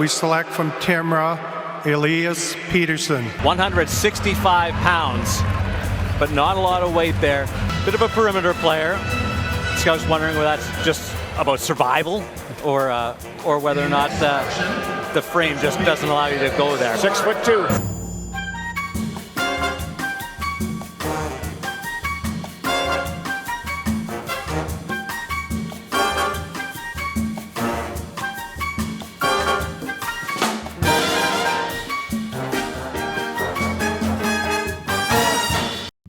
we select from Timrå, Elias Pettersson. 165 pounds, but not a lot of weight there. Bit of a perimeter player. Scouts wondering whether that's just about survival or whether or not the frame just doesn't allow you to go there. 6'2".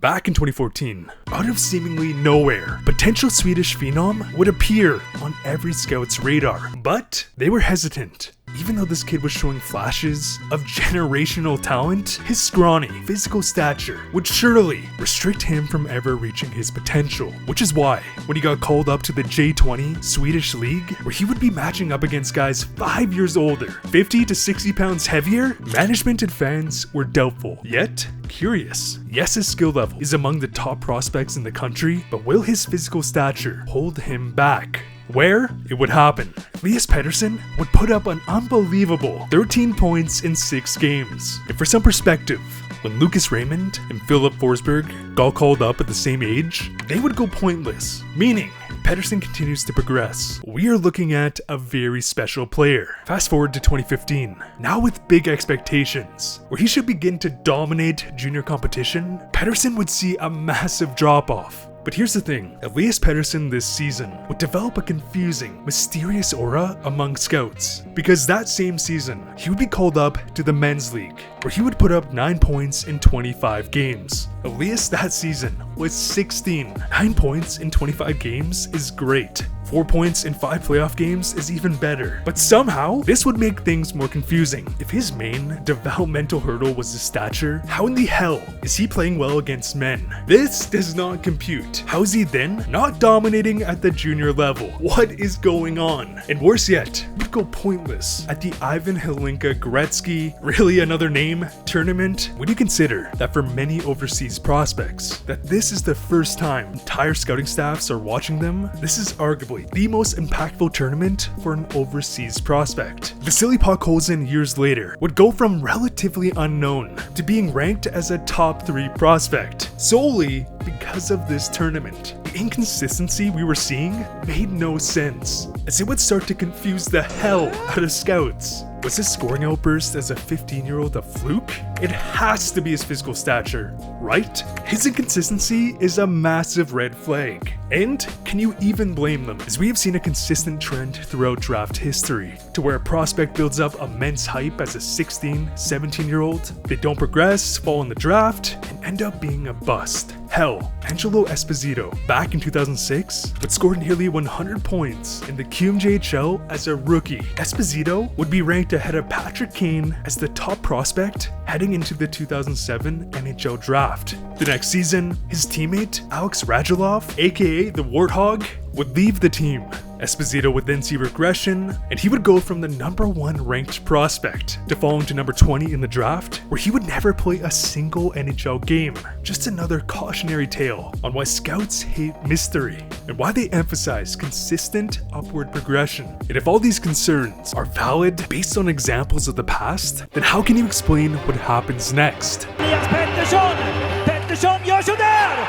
Back in 2014, out of seemingly nowhere, potential Swedish phenom would appear on every scout's radar. But they were hesitant. Even though this kid was showing flashes of generational talent, his scrawny, physical stature would surely restrict him from ever reaching his potential. Which is why, when he got called up to the J20 Swedish League, where he would be matching up against guys 5 years older, 50 to 60 pounds heavier, management and fans were doubtful, yet curious. Yes, his skill level is among the top prospects in the country, but will his physical stature hold him back? Where it would happen. Elias Pettersson would put up an unbelievable 13 points in 6 games. And for some perspective, when Lucas Raymond and Philip Forsberg got called up at the same age, they would go pointless, meaning Pettersson continues to progress. We are looking at a very special player. Fast forward to 2015, now with big expectations, where he should begin to dominate junior competition, Pettersson would see a massive drop-off. But here's the thing, Elias Pettersson this season would develop a confusing, mysterious aura among scouts. Because that same season, he would be called up to the men's league, where he would put up 9 points in 25 games. Elias that season was 16. 9 points in 25 games is great. 4 points in 5 playoff games is even better. But somehow, this would make things more confusing. If his main developmental hurdle was his stature, how in the hell is he playing well against men? This does not compute. How is he then not dominating at the junior level? What is going on? And worse yet, would go pointless at the Ivan Hlinka Gretzky, really another name, tournament. When you consider that for many overseas prospects, that this is the first time entire scouting staffs are watching them, this is arguably the most impactful tournament for an overseas prospect. Vasily Podkolzin years later would go from relatively unknown to being ranked as a top 3 prospect, solely because of this tournament. The inconsistency we were seeing made no sense, as it would start to confuse the hell out of scouts. Was his scoring outburst as a 15-year-old a fluke? It has to be his physical stature, right? His inconsistency is a massive red flag. And can you even blame them? As we have seen a consistent trend throughout draft history, to where a prospect builds up immense hype as a 16, 17-year-old, they don't progress, fall in the draft, and end up being a bust. Hell, Angelo Esposito, back in 2006, would score nearly 100 points in the QMJHL as a rookie. Esposito would be ranked ahead of Patrick Kane as the top prospect heading into the 2007 NHL draft. The next season, his teammate, Alex Radulov, aka the Warthog, would leave the team. Esposito would then see regression, and he would go from the number 1 ranked prospect to falling to number 20 in the draft, where he would never play a single NHL game. Just another cautionary tale on why scouts hate mystery, and why they emphasize consistent upward progression. And if all these concerns are valid based on examples of the past, then how can you explain what happens next? Elias Pettersson! Pettersson gör sådär!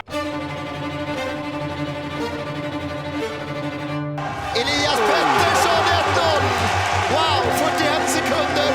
Elias Pettersson 1-0! Wow, 41 sekunder!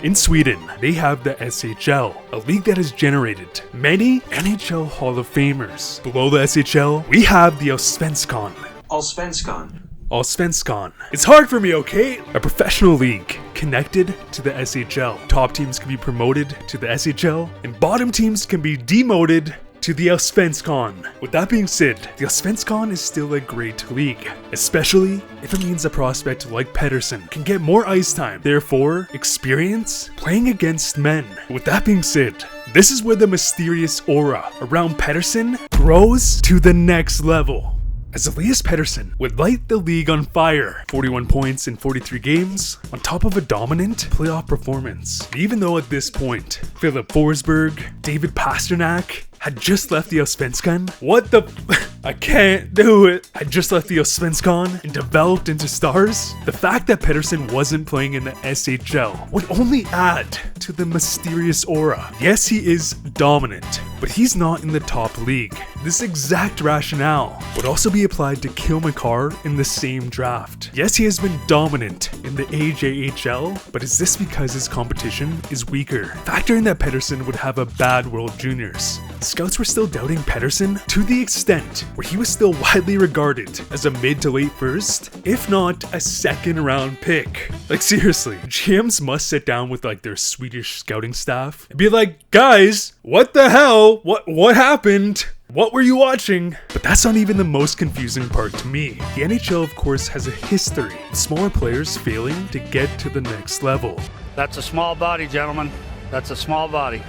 In Sweden, they have the SHL, a league that has generated many NHL Hall of Famers. Below the SHL, we have the Allsvenskan. Allsvenskan. It's hard for me, okay? A professional league connected to the SHL. Top teams can be promoted to the SHL, and bottom teams can be demoted to the Allsvenskan. With that being said, the Allsvenskan is still a great league, especially if it means a prospect like Pettersson can get more ice time, therefore experience playing against men. With that being said, this is where the mysterious aura around Pettersson grows to the next level, as Elias Pettersson would light the league on fire. 41 points in 43 games, on top of a dominant playoff performance. Even though at this point, Philip Forsberg, David Pastrnak had just left the Allsvenskan, what the I can't do it. I just left the Allsvenskan and developed into stars. The fact that Pettersson wasn't playing in the SHL would only add to the mysterious aura. Yes, he is dominant, but he's not in the top league. This exact rationale would also be applied to Kyle McCarr in the same draft. Yes, he has been dominant in the AJHL, but is this because his competition is weaker? Factor in that Pettersson would have a bad World Juniors. Scouts were still doubting Pettersson to the extent where he was still widely regarded as a mid to late first, if not a second round pick. Like seriously, GMs must sit down with like their Swedish scouting staff and be like, guys, what the hell? What happened? What were you watching? But that's not even the most confusing part to me. The NHL, of course, has a history of smaller players failing to get to the next level. That's a small body, gentlemen. That's a small body.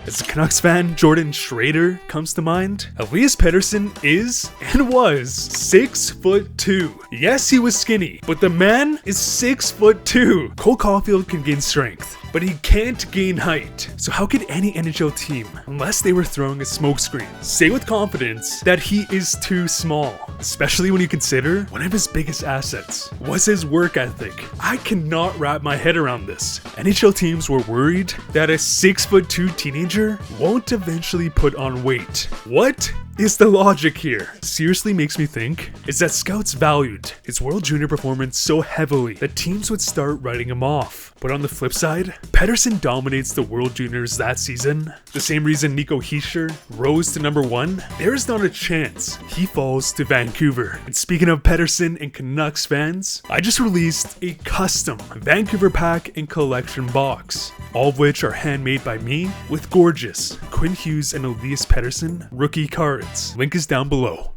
As a Canucks fan, Jordan Schrader comes to mind. Elias Pettersson is and was 6'2". Yes, he was skinny, but the man is 6'2". Cole Caulfield can gain strength, but he can't gain height. So how could any NHL team, unless they were throwing a smokescreen, say with confidence that he is too small? Especially when you consider one of his biggest assets was his work ethic. I cannot wrap my head around this. NHL teams were worried that a 6'2" teenager won't eventually put on weight. What is the logic here? Seriously makes me think is that scouts valued his World Junior performance so heavily that teams would start writing him off. But on the flip side, Pettersson dominates the World Juniors that season. The same reason Nico Hischier rose to number 1, there is not a chance he falls to Vancouver. And speaking of Pettersson and Canucks fans, I just released a custom Vancouver pack and collection box, all of which are handmade by me with gorgeous Quinn Hughes and Elias Pettersson rookie cards. Link is down below.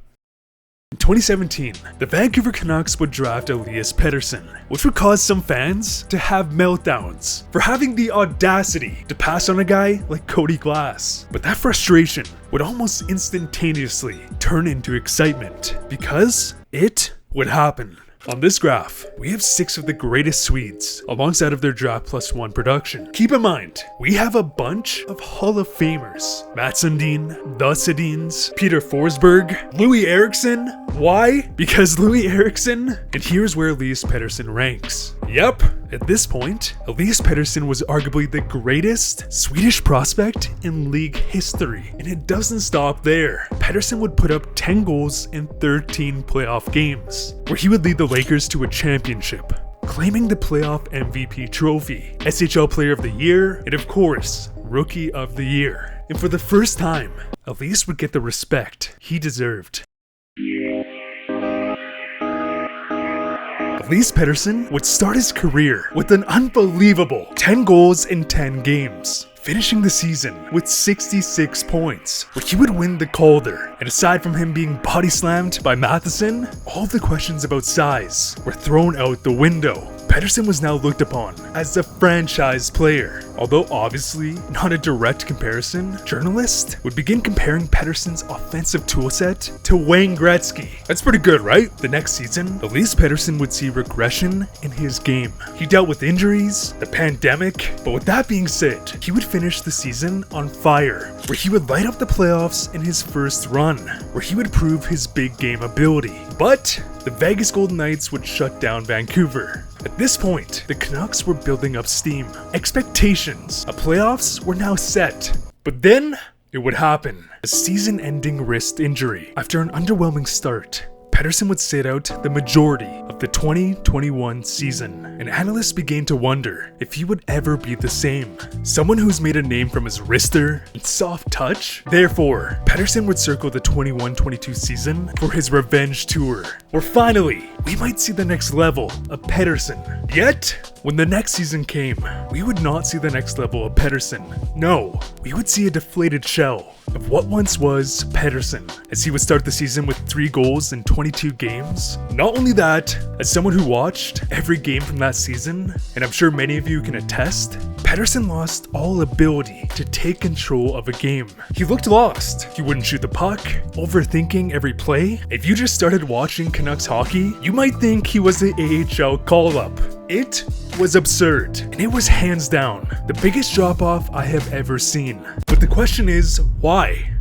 In 2017, the Vancouver Canucks would draft Elias Pettersson, which would cause some fans to have meltdowns for having the audacity to pass on a guy like Cody Glass. But that frustration would almost instantaneously turn into excitement because it would happen. On this graph, we have 6 of the greatest Swedes alongside of their draft +1 production. Keep in mind, we have a bunch of Hall of Famers. Mats Sundin, the Sedins, Peter Forsberg, Louis Eriksson. Why? Because Louis Eriksson. And here's where Elias Pettersson ranks. Yep, at this point, Elias Pettersson was arguably the greatest Swedish prospect in league history. And it doesn't stop there. Pettersson would put up 10 goals in 13 playoff games, where he would lead the Lakers to a championship, claiming the playoff MVP trophy, SHL Player of the Year, and of course, Rookie of the Year. And for the first time, Elias would get the respect he deserved. Elias Pettersson would start his career with an unbelievable 10 goals in 10 games, finishing the season with 66 points, where he would win the Calder. And aside from him being body slammed by Matheson, all of the questions about size were thrown out the window. Pettersson was now looked upon as a franchise player. Although obviously not a direct comparison, journalists would begin comparing Pettersson's offensive toolset to Wayne Gretzky. That's pretty good, right? The next season, Elias Pettersson would see regression in his game. He dealt with injuries, the pandemic, but with that being said, he would finish the season on fire, where he would light up the playoffs in his first run, where he would prove his big game ability. But the Vegas Golden Knights would shut down Vancouver. At this point, the Canucks were building up steam. Expectations of playoffs were now set. But then, it would happen. A season-ending wrist injury. After an underwhelming start, Pettersson would sit out the majority of the 2021 season, and analysts began to wonder if he would ever be the same. Someone who's made a name from his wrister and soft touch. Therefore, Pettersson would circle the 21-22 season for his revenge tour, where finally, we might see the next level of Pettersson. Yet, when the next season came, we would not see the next level of Pettersson. No, we would see a deflated shell of what once was Pettersson, as he would start the season with 3 goals in 22 games. Not only that, as someone who watched every game from that season, and I'm sure many of you can attest, Pettersson lost all ability to take control of a game. He looked lost. He wouldn't shoot the puck, overthinking every play. If you just started watching Canucks hockey, you might think he was the AHL call-up. It was absurd, and it was hands down the biggest drop-off I have ever seen. But the question is, why?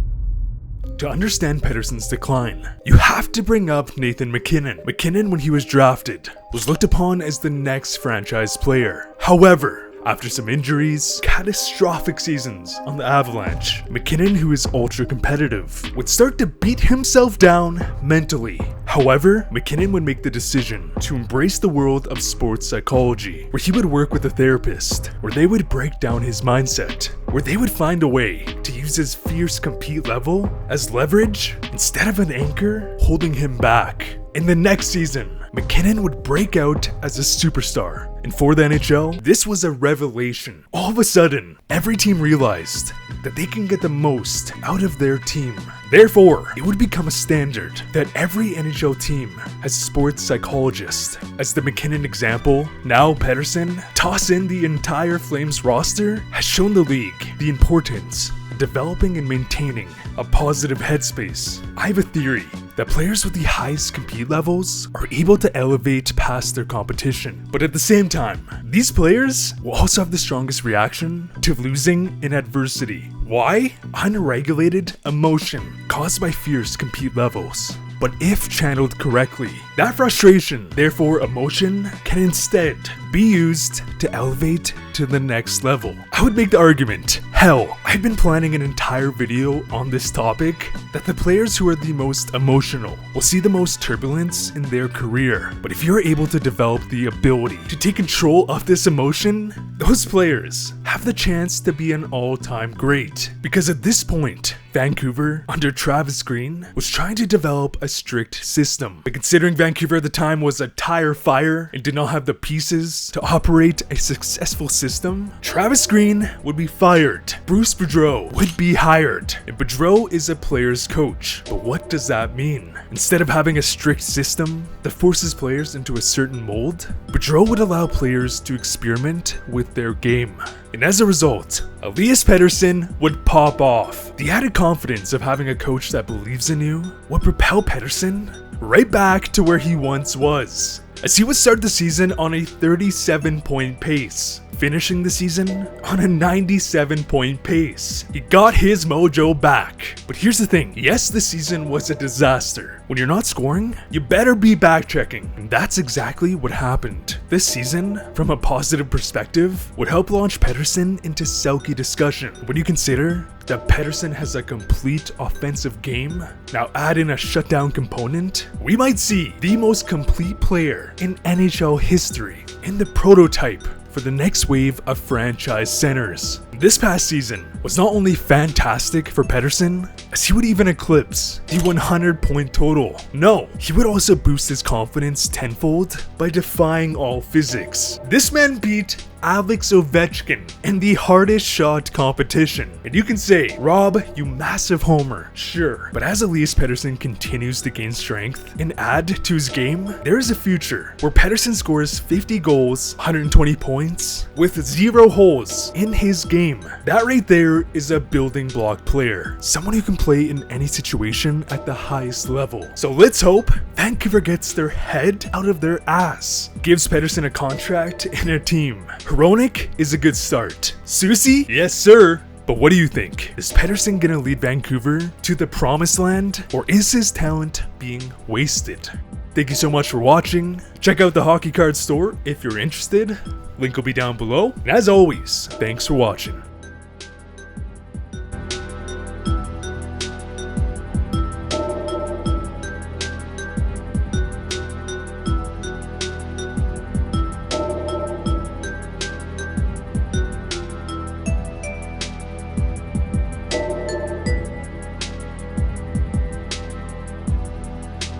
to understand Pettersson's decline, you have to bring up Nathan MacKinnon. MacKinnon, when he was drafted, was looked upon as the next franchise player. However, after some injuries, catastrophic seasons on the Avalanche, MacKinnon, who is ultra competitive, would start to beat himself down mentally. However, MacKinnon would make the decision to embrace the world of sports psychology, where he would work with a therapist, where they would break down his mindset, where they would find a way to use his fierce compete level as leverage instead of an anchor holding him back. In the next season, MacKinnon would break out as a superstar. And for the NHL, this was a revelation. All of a sudden, every team realized that they can get the most out of their team. Therefore, it would become a standard that every NHL team has a sports psychologist. As the MacKinnon example, now Pettersson, toss in the entire Flames roster, has shown the league the importance of developing and maintaining a positive headspace. I have a theory that players with the highest compete levels are able to elevate past their competition. But at the same time, these players will also have the strongest reaction to losing in adversity. Why? Unregulated emotion caused by fierce compete levels. But if channeled correctly, that frustration, therefore emotion, can instead be used to elevate to the next level. I would make the argument, hell, I've been planning an entire video on this topic, that the players who are the most emotional will see the most turbulence in their career. But if you're able to develop the ability to take control of this emotion, those players have the chance to be an all-time great. Because at this point, Vancouver, under Travis Green, was trying to develop a strict system. But considering Vancouver at the time was a tire fire and did not have the pieces to operate a successful system, Travis Green would be fired. Bruce Boudreau would be hired. And Boudreau is a player's coach. But what does that mean? Instead of having a strict system that forces players into a certain mold, Boudreau would allow players to experiment with their game. And as a result, Elias Pettersson would pop off. The added confidence of having a coach that believes in you would propel Pettersson right back to where he once was, as he would start the season on a 37-point pace, finishing the season on a 97-point pace. He got his mojo back. But here's the thing, yes, the season was a disaster. When you're not scoring, you better be backchecking. And that's exactly what happened. This season, from a positive perspective, would help launch Pettersson into Selke discussion. When you consider that Pettersson has a complete offensive game, now add in a shutdown component, we might see the most complete player in NHL history in the prototype for the next wave of franchise centers. This past season was not only fantastic for Pettersson, as he would even eclipse the 100-point total. No, he would also boost his confidence tenfold by defying all physics. This man beat Alex Ovechkin in the hardest shot competition. And you can say, Rob, you massive homer. Sure, but as Elias Pettersson continues to gain strength and add to his game, there is a future where Pettersson scores 50 goals, 120 points, with 0 holes in his game. That right there is a building block player. Someone who can play in any situation at the highest level. So let's hope Vancouver gets their head out of their ass, gives Pettersson a contract and a team. Hronek is a good start. Susie? Yes, sir. But what do you think? Is Pettersson gonna lead Vancouver to the promised land, or is his talent being wasted? Thank you so much for watching. Check out the Hockey Card store if you're interested. Link will be down below. And as always, thanks for watching.